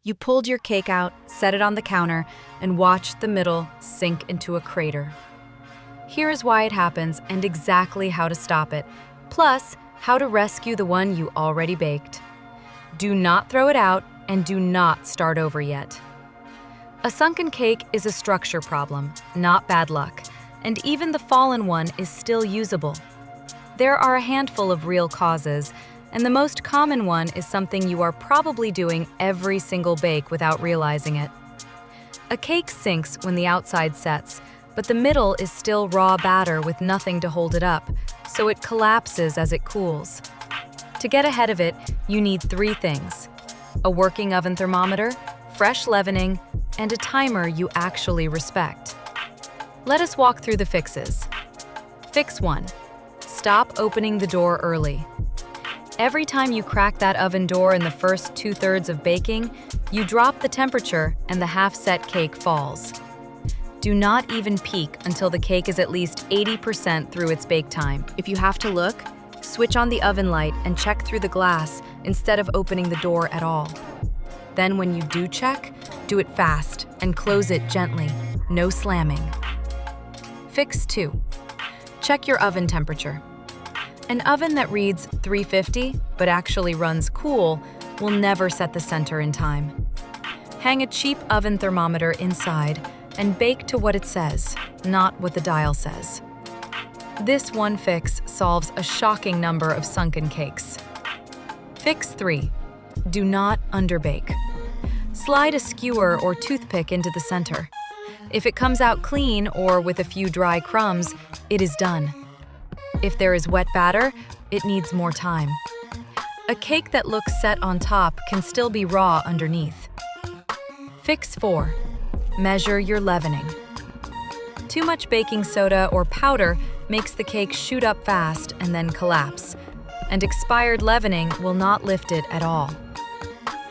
You pulled your cake out, set it on the counter, and watched the middle sink into a crater. Here is why it happens and exactly how to stop it, plus how to rescue the one you already baked. Do not throw it out and do not start over yet. A sunken cake is a structure problem, not bad luck, and even the fallen one is still usable. There are a handful of real causes, and the most common one is something you are probably doing every single bake without realizing it. A cake sinks when the outside sets, but the middle is still raw batter with nothing to hold it up, so it collapses as it cools. To get ahead of it, you need 3 things: a working oven thermometer, fresh leavening, and a timer you actually respect. Let us walk through the fixes. Fix 1. Stop opening the door early. Every time you crack that oven door in the first 2/3 of baking, you drop the temperature and the half-set cake falls. Do not even peek until the cake is at least 80% through its bake time. If you have to look, switch on the oven light and check through the glass instead of opening the door at all. Then when you do check, do it fast and close it gently, no slamming. Fix 2. Check your oven temperature. An oven that reads 350 but actually runs cool will never set the center in time. Hang a cheap oven thermometer inside and bake to what it says, not what the dial says. This one fix solves a shocking number of sunken cakes. Fix 3. Do not underbake. Slide a skewer or toothpick into the center. If it comes out clean or with a few dry crumbs, it is done. If there is wet batter, it needs more time. A cake that looks set on top can still be raw underneath. Fix 4. Measure your leavening. Too much baking soda or powder makes the cake shoot up fast and then collapse, and expired leavening will not lift it at all.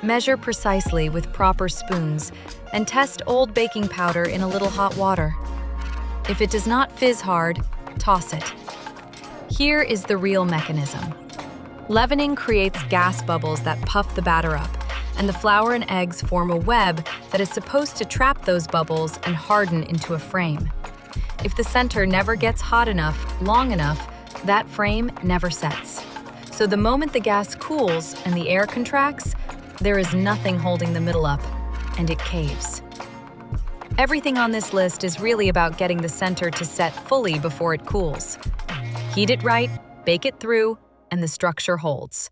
Measure precisely with proper spoons and test old baking powder in a little hot water. If it does not fizz hard, toss it. Here is the real mechanism. Leavening creates gas bubbles that puff the batter up, and the flour and eggs form a web that is supposed to trap those bubbles and harden into a frame. If the center never gets hot enough, long enough, that frame never sets. So the moment the gas cools and the air contracts, there is nothing holding the middle up, and it caves. Everything on this list is really about getting the center to set fully before it cools. Heat it right, bake it through, and the structure holds.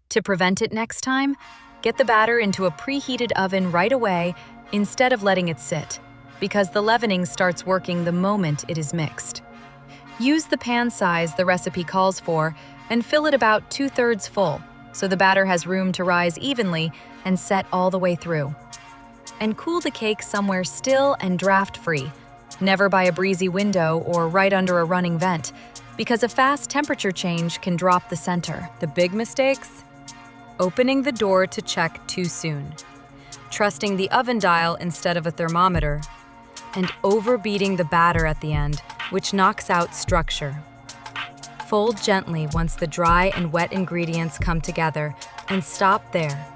To prevent it next time, get the batter into a preheated oven right away instead of letting it sit, because the leavening starts working the moment it is mixed. Use the pan size the recipe calls for and fill it about 2/3 full, so the batter has room to rise evenly and set all the way through. And cool the cake somewhere still and draft-free, never by a breezy window or right under a running vent, because a fast temperature change can drop the center. The big mistakes? Opening the door to check too soon, trusting the oven dial instead of a thermometer, and overbeating the batter at the end, which knocks out structure. Fold gently once the dry and wet ingredients come together, and stop there.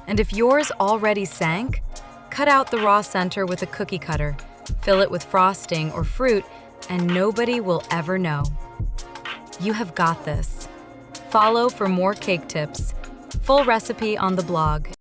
And if yours already sank, cut out the raw center with a cookie cutter, fill it with frosting or fruit, and nobody will ever know. You have got this. Follow for more cake tips. Full recipe on the blog.